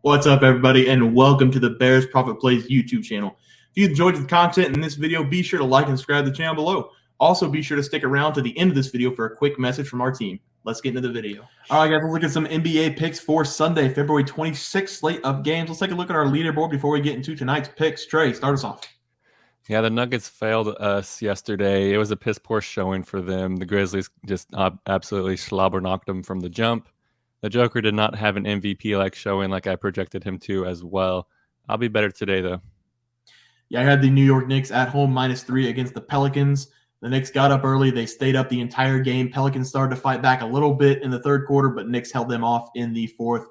What's up, everybody, and welcome to the Bears Profit Plays YouTube channel. If you enjoyed the content in this video, be sure to like and subscribe to the channel below. Also, be sure to stick around to the end of this video for a quick message from our team. Let's get into the video. All right, guys, let's look at some NBA picks for Sunday, February 26th slate of games. Let's take a look at our leaderboard before we get into tonight's picks. Trey, start us off. Yeah, the Nuggets failed us yesterday. It was a piss-poor showing for them. The Grizzlies just absolutely slobber-knocked them from the jump. The Joker did not have an MVP-like showing like I projected him to as well. I'll be better today, though. Yeah, I had the New York Knicks at home -3 against the Pelicans. The Knicks got up early. They stayed up the entire game. Pelicans started to fight back a little bit in the third quarter, but Knicks held them off in the fourth.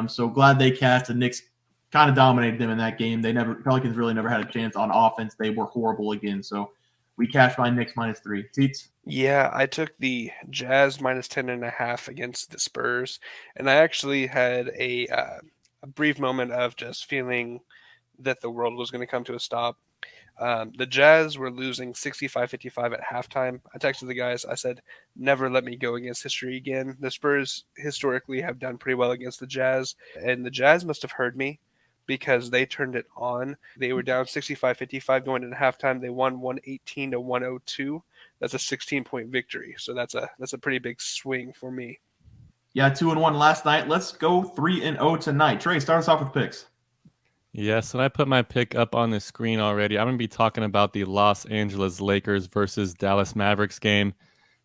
So glad they cashed. The Knicks kind of dominated them in that game. Pelicans really never had a chance on offense. They were horrible again. So we cashed my Knicks -3. Teats? Yeah, I took the Jazz -10.5 against the Spurs, and I actually had a brief moment of just feeling that the world was going to come to a stop. The Jazz were losing 65-55 at halftime. I texted the guys. I said, never let me go against history again. The Spurs historically have done pretty well against the Jazz, and the Jazz must have heard me because they turned it on. They were down 65-55 going into halftime. They won 118-102. That's a 16-point victory. So that's a pretty big swing for me. Yeah, 2-1 last night. Let's go 3-0 tonight. Trey, start us off with picks. Yes, and I put my pick up on the screen already. I'm going to be talking about the Los Angeles Lakers versus Dallas Mavericks game.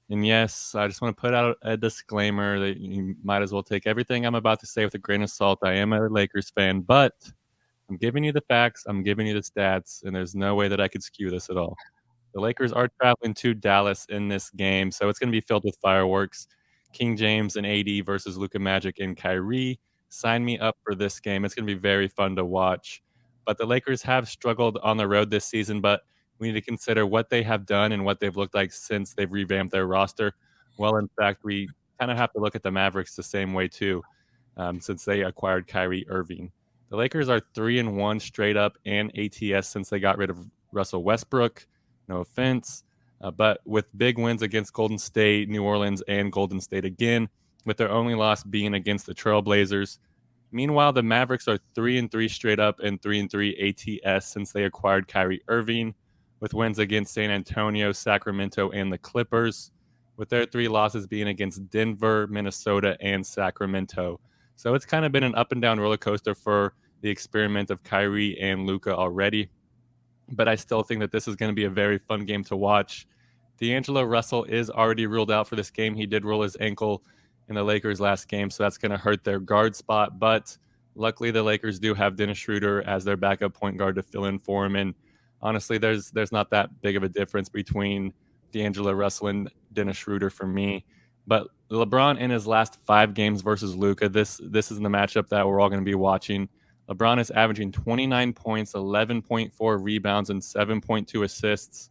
And yes, I just want to put out a disclaimer that you might as well take everything I'm about to say with a grain of salt. I am a Lakers fan, but I'm giving you the facts, I'm giving you the stats, and there's no way that I could skew this at all. The Lakers are traveling to Dallas in this game, so it's going to be filled with fireworks. King James and AD versus Luka Magic and Kyrie. Sign me up for this game. It's going to be very fun to watch. But the Lakers have struggled on the road this season, but we need to consider what they have done and what they've looked like since they've revamped their roster. Well, in fact, we kind of have to look at the Mavericks the same way too, since they acquired Kyrie Irving. The Lakers are 3-1 straight up and ATS since they got rid of Russell Westbrook. No offense, but with big wins against Golden State, New Orleans, and Golden State again, with their only loss being against the Trailblazers. Meanwhile, the Mavericks are 3-3 straight up and 3-3 ATS since they acquired Kyrie Irving, with wins against San Antonio, Sacramento, and the Clippers, with their 3 losses being against Denver, Minnesota, and Sacramento. So it's kind of been an up and down roller coaster for the experiment of Kyrie and Luka already. But I still think that this is going to be a very fun game to watch. D'Angelo Russell is already ruled out for this game. He did roll his ankle in the Lakers' last game, so that's going to hurt their guard spot. But luckily, the Lakers do have Dennis Schroeder as their backup point guard to fill in for him. And honestly, there's not that big of a difference between D'Angelo Russell and Dennis Schroeder for me. But LeBron in his last 5 games versus Luka, this is the matchup that we're all going to be watching. LeBron is averaging 29 points, 11.4 rebounds, and 7.2 assists.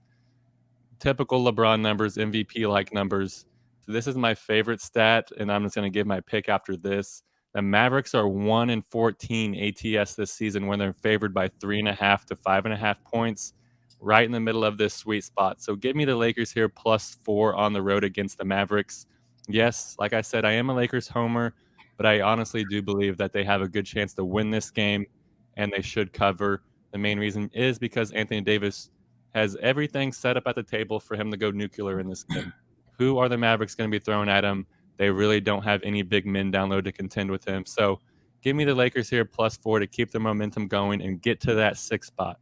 Typical LeBron numbers, MVP-like numbers. So this is my favorite stat, and I'm just going to give my pick after this. The Mavericks are 1-14 ATS this season when they're favored by 3.5 to 5.5 points, right in the middle of this sweet spot. So give me the Lakers here +4 on the road against the Mavericks. Yes, like I said, I am a Lakers homer, but I honestly do believe that they have a good chance to win this game, and they should cover. The main reason is because Anthony Davis has everything set up at the table for him to go nuclear in this game. Who are the Mavericks going to be throwing at him? They really don't have any big men down low to contend with him. So give me the Lakers here +4 to keep the momentum going and get to that 6th spot.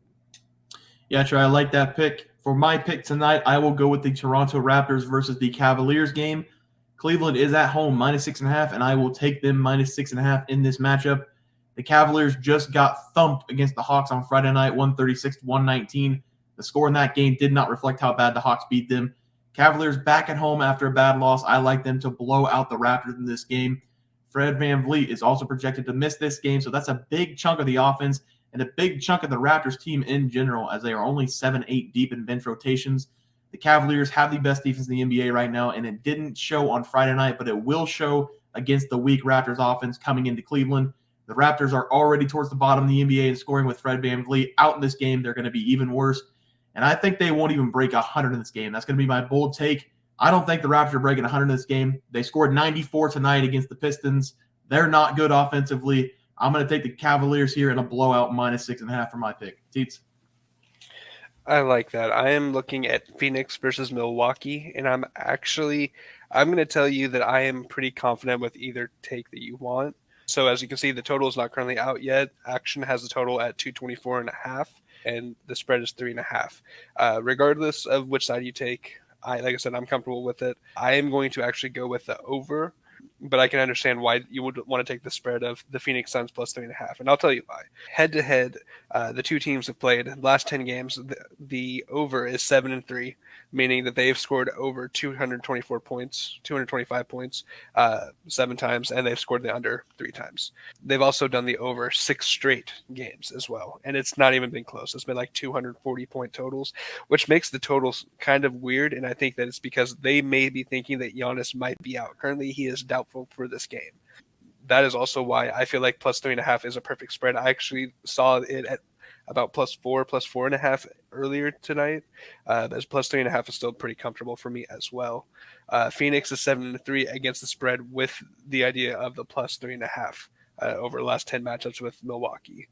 Yeah, Trey, I like that pick. For my pick tonight, I will go with the Toronto Raptors versus the Cavaliers game. Cleveland is at home -6.5, and I will take them -6.5 in this matchup. The Cavaliers just got thumped against the Hawks on Friday night, 136-119. The score in that game did not reflect how bad the Hawks beat them. Cavaliers back at home after a bad loss. I like them to blow out the Raptors in this game. Fred VanVleet is also projected to miss this game, so that's a big chunk of the offense and a big chunk of the Raptors team in general, as they are only 7-8 deep in bench rotations. The Cavaliers have the best defense in the NBA right now, and it didn't show on Friday night, but it will show against the weak Raptors offense coming into Cleveland. The Raptors are already towards the bottom of the NBA in scoring with Fred VanVleet out in this game. They're going to be even worse, and I think they won't even break 100 in this game. That's going to be my bold take. I don't think the Raptors are breaking 100 in this game. They scored 94 tonight against the Pistons. They're not good offensively. I'm going to take the Cavaliers here in a blowout -6.5 for my pick. Teats. I like that. I am looking at Phoenix versus Milwaukee, and I'm going to tell you that I am pretty confident with either take that you want. So as you can see, the total is not currently out yet. Action has the total at 224.5, and the spread is 3.5. Regardless of which side you take, like I said, I'm comfortable with it. I am going to actually go with the over, but I can understand why you would want to take the spread of the Phoenix Suns plus 3.5, and I'll tell you why. Head to head, the two teams have played last 10 games. The over is 7-3, meaning that they've scored over 225 points 7 times, and they've scored the under 3 times. They've also done the over 6 straight games as well, and it's not even been close. It's been like 240-point totals, which makes the totals kind of weird, and I think that it's because they may be thinking that Giannis might be out. Currently, he is doubtful for this game. That is also why I feel like plus 3.5 is a perfect spread. I actually saw it at about +4, +4.5 earlier tonight. As plus 3.5 is still pretty comfortable for me as well. Phoenix is 7-3 against the spread with the idea of the plus 3.5 over the last 10 matchups with Milwaukee.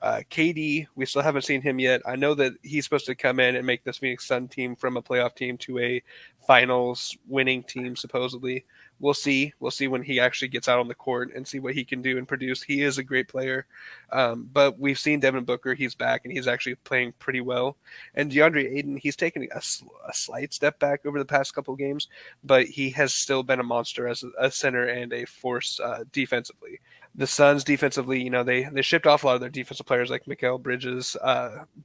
KD, we still haven't seen him yet. I know that he's supposed to come in and make this Phoenix Sun team from a playoff team to a finals winning team, supposedly. We'll see. We'll see when he actually gets out on the court and see what he can do and produce. He is a great player. But we've seen Devin Booker. He's back, and he's actually playing pretty well. And DeAndre Ayton, he's taken a slight step back over the past couple of games, but he has still been a monster as a center and a force defensively. The Suns defensively, they shipped off a lot of their defensive players like Mikal Bridges,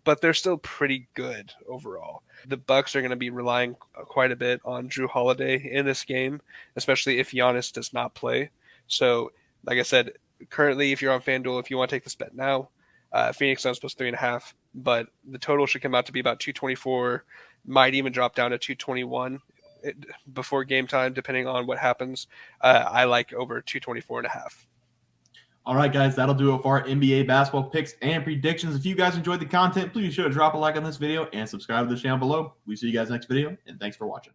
but they're still pretty good overall. The Bucks are going to be relying quite a bit on Drew Holiday in this game, especially if Giannis does not play. So, like I said, currently, if you're on FanDuel, if you want to take this bet now, Phoenix Suns plus 3.5, but the total should come out to be about 224, might even drop down to 221 before game time, depending on what happens. I like over 224.5. All right, guys, that'll do it for our NBA basketball picks and predictions. If you guys enjoyed the content, please be sure to drop a like on this video and subscribe to the channel below. We see you guys next video, and thanks for watching.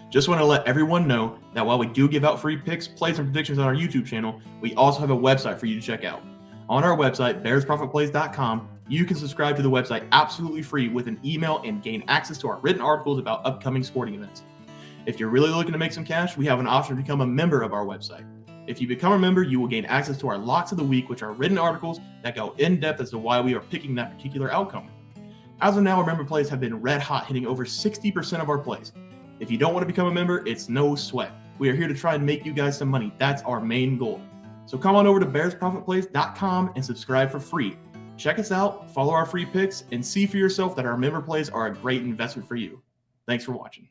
Just want to let everyone know that while we do give out free picks, plays, and predictions on our YouTube channel, we also have a website for you to check out. On our website, bearsprofitplays.com, you can subscribe to the website absolutely free with an email and gain access to our written articles about upcoming sporting events. If you're really looking to make some cash, we have an option to become a member of our website. If you become a member, you will gain access to our Locks of the Week, which are written articles that go in depth as to why we are picking that particular outcome. As of now, our member plays have been red hot, hitting over 60% of our plays. If you don't want to become a member, it's no sweat. We are here to try and make you guys some money. That's our main goal. So come on over to bearsprofitplays.com and subscribe for free. Check us out, follow our free picks, and see for yourself that our member plays are a great investment for you. Thanks for watching.